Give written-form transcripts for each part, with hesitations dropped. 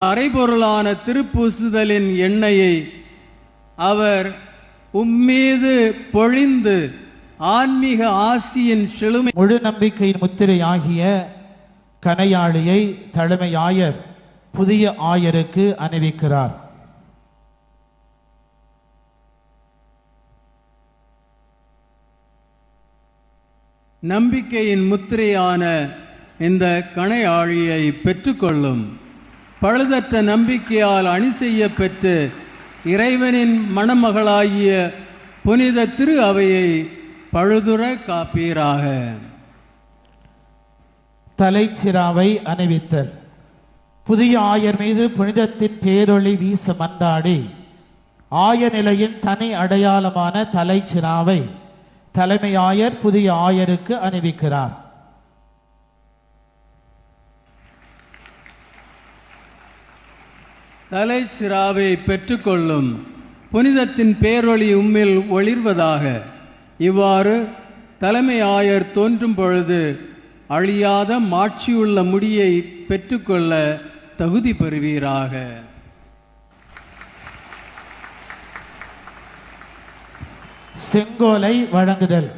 அரைபொருளான திருப்பூசுதலின் எண்ணெயை அவர் உம்மீது பொழிந்து ஆன்மீக ஆசியின் செழுமை முழு நம்பிக்கையின் முத்திரையாகிய கணையாழியை தலைமை ஆயர் புதிய ஆயருக்கு அணிவிக்கிறார். நம்பிக்கையின் முத்திரையான இந்த கணையாழியை பெற்றுக்கொள்ளும். பழுதற்ற நம்பிக்கையால் அணி செய்ய பெற்று இறைவனின் மணமகளாகிய புனித திரு அவையை பழுதுற காப்பீராக. தலைச்சிராவை அணிவித்தல். புதிய ஆயர் மீது புனிதத்தின் பேரொளி வீச மன்றாடி ஆயர் நிலையின் தனி அடையாளமான தலைச்சிராவை தலைமை ஆயர் புதிய ஆயருக்கு அணிவிக்கிறார். தலைச்சிராவை பெற்றுக்கொள்ளும். புனிதத்தின் பேரொளி உம்மில் ஒளிர்வதாக. இவ்வாறு தலைமை ஆயர் தோன்றும் பொழுது அழியாத மாட்சியுள்ள முடியை பெற்றுக்கொள்ள தகுதி பெறுவீராக. செங்கோலை வழங்குதல்.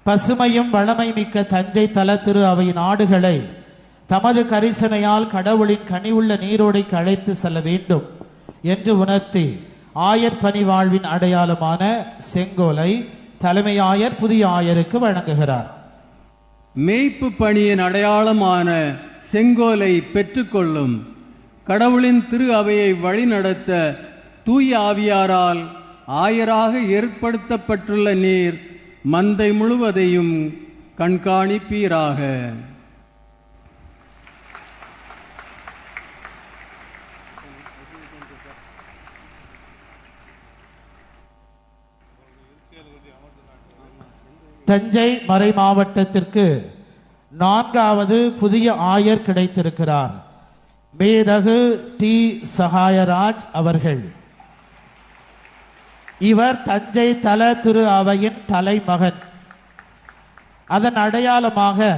பசுமையும் வளமை மிக்க தஞ்சை தல திரு அவையின் ஆடுகளை தமது கரிசனையால் கடவுளின் கனிவுள்ள நீரோடைக்கு அழைத்து செல்ல வேண்டும் என்று உணர்த்தி ஆயர் பணி வாழ்வின் அடையாளமான செங்கோலை தலைமை ஆயர் புதிய ஆயருக்கு வழங்குகிறார். மேய்ப்பு பணியின் அடையாளமான செங்கோலை பெற்றுக்கொள்ளும். கடவுளின் திரு அவையை வழிநடத்த தூய ஆவியாரால் ஆயராக ஏற்படுத்தப்பட்டுள்ள நீர் மந்தை முழுவதையும் கண்காணிப்பீராக. தஞ்சை மறை மாவட்டத்திற்கு 4வது புதிய ஆயர் கிடைத்திருக்கிறார். மேதகு டி சகாயராஜ் அவர்கள். இவர் தஞ்சை தல திரு அவையின் தலைமகன். அதன் அடையாளமாக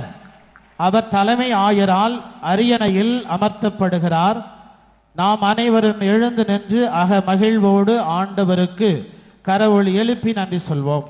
அவர் தலைமை ஆயரால் அரியணையில் அமர்த்தப்படுகிறார். நாம் அனைவரும் எழுந்து நின்று அக மகிழ்வோடு ஆண்டவருக்கு கரவொலி எழுப்பி நன்றி சொல்வோம்.